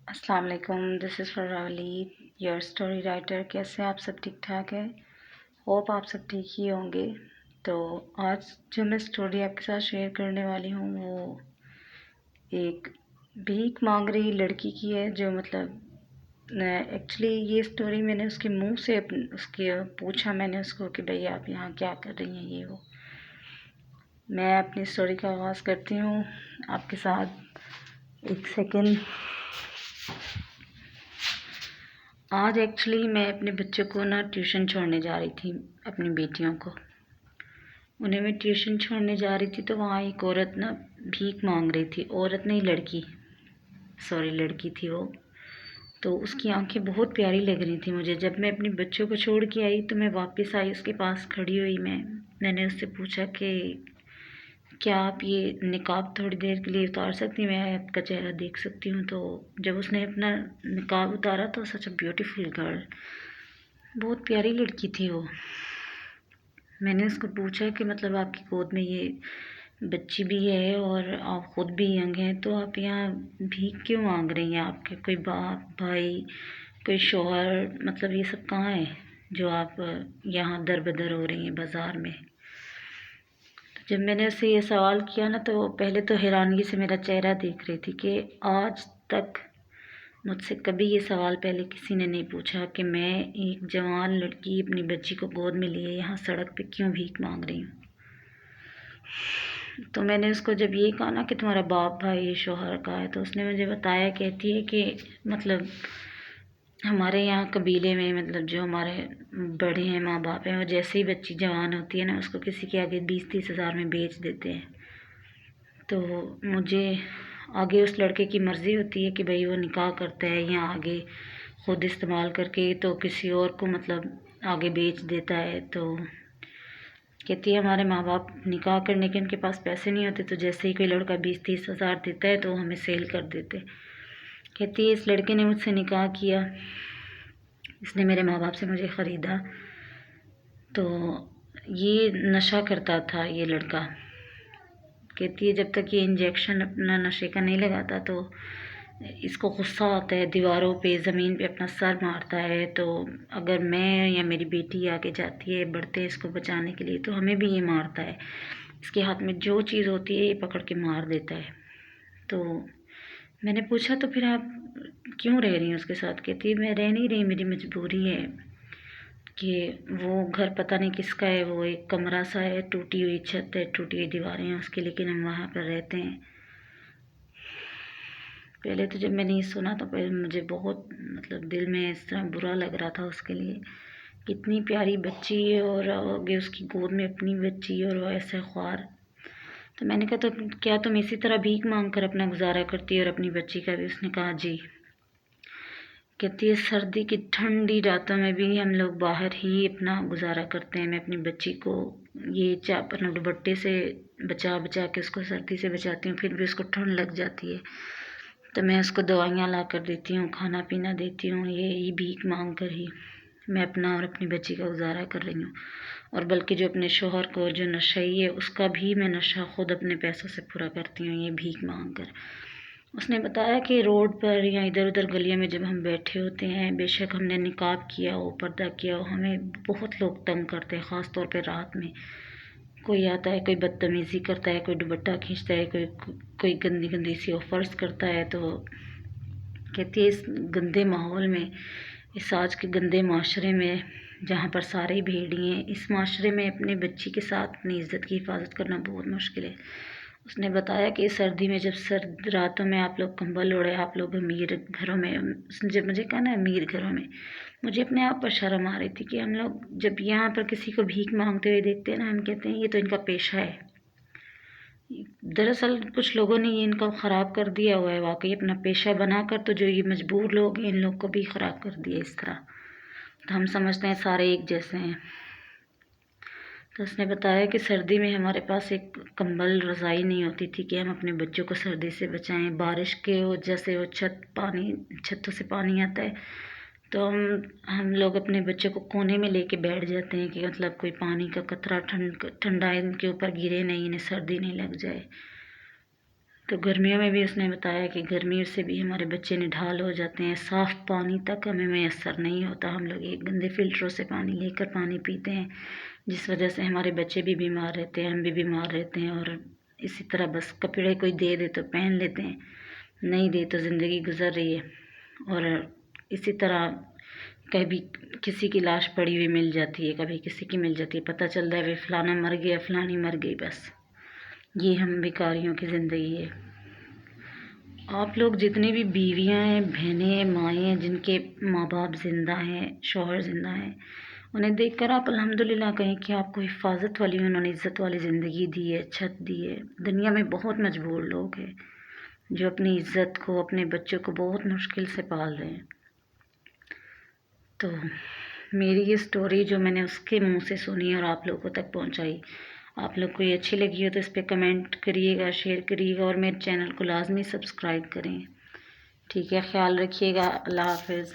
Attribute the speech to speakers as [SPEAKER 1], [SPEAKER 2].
[SPEAKER 1] अस्सलाम वालेकुम, this is Faravali your story writer. कैसे आप सब ठीक ठाक है? होप आप सब ठीक ही होंगे। तो आज जो मैं स्टोरी आपके साथ शेयर करने वाली हूँ वो एक भीख मांग रही लड़की की है। जो मतलब एक्चुअली ये स्टोरी मैंने उसके मुंह से उसके पूछा मैंने उसको कि भाई आप यहाँ क्या कर रही हैं, ये वो। मैं अपनी स्टोरी का आगाज़ करती हूँ आपके साथ। एक सेकेंड। आज एक्चुअली मैं अपने बच्चों को ना ट्यूशन छोड़ने जा रही थी, अपनी बेटियों को। उन्हें मैं ट्यूशन छोड़ने जा रही थी तो वहाँ एक औरत ना भीख मांग रही थी। औरत नहीं, लड़की, सॉरी, लड़की थी वो। तो उसकी आंखें बहुत प्यारी लग रही थी मुझे। जब मैं अपने बच्चों को छोड़ के आई तो मैं वापस आई, उसके पास खड़ी हुई मैंने उससे पूछा कि क्या आप ये निकाब थोड़ी देर के लिए उतार सकती हैं, मैं आपका चेहरा देख सकती हूँ। तो जब उसने अपना निकाब उतारा तो सच अ ब्यूटीफुल गर्ल, बहुत प्यारी लड़की थी वो। मैंने उसको पूछा कि मतलब आपकी गोद में ये बच्ची भी है और आप ख़ुद भी यंग हैं, तो आप यहाँ भीख क्यों मांग रही हैं? आपके कोई बाप भाई, कोई शौहर, मतलब ये सब कहाँ है जो आप यहाँ दर बदर हो रही हैं बाज़ार में? जब मैंने उससे ये सवाल किया ना तो पहले तो हैरानगी से मेरा चेहरा देख रही थी कि आज तक मुझसे कभी ये सवाल पहले किसी ने नहीं पूछा कि मैं एक जवान लड़की अपनी बच्ची को गोद में लिए यहाँ सड़क पे क्यों भीख मांग रही हूँ। तो मैंने उसको जब ये कहा ना कि तुम्हारा बाप भाई शौहर का है, तो उसने मुझे बताया, कहती है कि मतलब हमारे यहाँ कबीले में मतलब जो हमारे बड़े हैं, माँ बाप हैं, वो जैसे ही बच्ची जवान होती है ना उसको किसी के आगे 20-30 हज़ार में बेच देते हैं। तो मुझे आगे उस लड़के की मर्ज़ी होती है कि भाई वो निकाह करता है या आगे ख़ुद इस्तेमाल करके तो किसी और को मतलब आगे बेच देता है। तो कहती है हमारे माँ बाप निकाह करने के उनके पास पैसे नहीं होते, तो जैसे ही कोई लड़का 20-30 हज़ार देता है तो हमें सेल कर देते। कहती है इस लड़के ने मुझसे निकाह किया, इसने मेरे माँ बाप से मुझे ख़रीदा। तो ये नशा करता था ये लड़का। कहती है जब तक ये इंजेक्शन अपना नशे का नहीं लगाता तो इसको गुस्सा आता है, दीवारों पे ज़मीन पे अपना सर मारता है। तो अगर मैं या मेरी बेटी आगे जाती है, बढ़ते हैं इसको बचाने के लिए, तो हमें भी ये मारता है। इसके हाथ में जो चीज़ होती है ये पकड़ के मार देता है। तो मैंने पूछा तो फिर आप क्यों रह रही हैं उसके साथ? कहती है मैं रह नहीं रही, मेरी मजबूरी है कि वो घर पता नहीं किसका है, वो एक कमरा सा है, टूटी हुई छत है, टूटी हुई दीवारें हैं उसकी, लेकिन हम वहाँ पर रहते हैं। पहले तो जब मैंने ये सुना तो पहले मुझे बहुत मतलब दिल में इस तरह बुरा लग रहा था उसके लिए। कितनी प्यारी बच्ची है और आगे उसकी गोद में अपनी बच्ची और वो ऐसे ख्वार। तो मैंने कहा तो क्या तुम इसी तरह भीख मांग कर अपना गुजारा करती है और अपनी बच्ची का भी? उसने कहा जी। कहती है सर्दी की ठंडी रातों में भी हम लोग बाहर ही अपना गुजारा करते हैं। मैं अपनी बच्ची को ये अपना दुपट्टे से बचा बचा के उसको सर्दी से बचाती हूँ, फिर भी उसको ठंड लग जाती है तो मैं उसको दवाइयाँ ला कर देती हूँ, खाना पीना देती हूँ। ये भीख मांग कर ही मैं अपना और अपनी बच्ची का गुजारा कर रही हूँ। और बल्कि जो अपने शौहर को जो नशेई है उसका भी मैं नशा खुद अपने पैसों से पूरा करती हूँ, ये भीख मांग कर। उसने बताया कि रोड पर या इधर उधर गलियों में जब हम बैठे होते हैं, बेशक हमने निकाब किया हो, पर्दा किया हो, हमें बहुत लोग तंग करते हैं, ख़ास तौर पे रात में। कोई आता है, कोई बदतमीज़ी करता है, कोई दुपट्टा खींचता है, कोई गंदी गंदी सी ऑफर्स करता है। तो कहती है इस गंदे माहौल में, इस आज के गंदे माशरे में जहाँ पर सारे भेड़ी हैं, इस माशरे में अपनी बच्ची के साथ अपनी इज़्ज़त की हिफाजत करना बहुत मुश्किल है। उसने बताया कि सर्दी में जब सर्द रातों में आप लोग कंबल ओढ़े, आप लोग अमीर घरों में, उसने जब मुझे कहा ना अमीर घरों में, मुझे अपने आप पर शर्म आ रही थी कि हम लोग जब यहाँ पर किसी को भीख मांगते हुए देखते हैं ना, हम कहते हैं ये तो इनका पेशा है। दरअसल कुछ लोगों ने ये इनको ख़राब कर दिया हुआ है वाकई अपना पेशा बनाकर। तो जो ये मजबूर लोग हैं इन लोग को भी ख़राब कर दिया इस तरह। तो हम समझते हैं सारे एक जैसे हैं। तो उसने बताया कि सर्दी में हमारे पास एक कंबल रज़ाई नहीं होती थी कि हम अपने बच्चों को सर्दी से बचाएं। बारिश के वजह से वो छतों से पानी आता है तो हम लोग अपने बच्चों को कोने में लेके बैठ जाते हैं कि मतलब कोई पानी का कतरा ठंडा इनके ऊपर गिरे नहीं, इन्हें सर्दी नहीं लग जाए। تو گرمیوں میں بھی اس نے بتایا کہ گرمیوں سے بھی ہمارے بچے نڈھال ہو جاتے ہیں، صاف پانی تک ہمیں میسر نہیں ہوتا، ہم لوگ ایک گندے فلٹروں سے پانی لے کر پانی پیتے ہیں، جس وجہ سے ہمارے بچے بھی بیمار رہتے ہیں، ہم بھی بیمار رہتے ہیں، اور اسی طرح بس کپڑے کوئی دے دے تو پہن لیتے ہیں، نہیں دے تو زندگی گزر رہی ہے۔ اور اسی طرح کبھی کسی کی لاش پڑی ہوئی مل جاتی ہے، کبھی کسی کی مل جاتی ہے، پتہ چلتا ہے فلانا مر گیا، فلانی مر گئی، بس یہ ہم بیکاریوں کی زندگی ہے۔ آپ لوگ جتنی بھی بیویاں ہیں، بہنیں ہیں، مائیں ہیں، جن کے ماں باپ زندہ ہیں، شوہر زندہ ہیں، انہیں دیکھ کر آپ الحمدللہ کہیں کہ آپ کو حفاظت والی، انہوں نے عزت والی زندگی دی ہے، چھت دی ہے۔ دنیا میں بہت مجبور لوگ ہیں جو اپنی عزت کو، اپنے بچوں کو بہت مشکل سے پال رہے ہیں۔ تو میری یہ سٹوری جو میں نے اس کے منہ سے سنی اور آپ لوگوں تک پہنچائی، آپ لوگ کو یہ اچھی لگی ہو تو اس پہ کمنٹ کریے گا، شیئر کریے گا، اور میرے چینل کو لازمی سبسکرائب کریں۔ ٹھیک ہے، خیال رکھیے گا، اللہ حافظ۔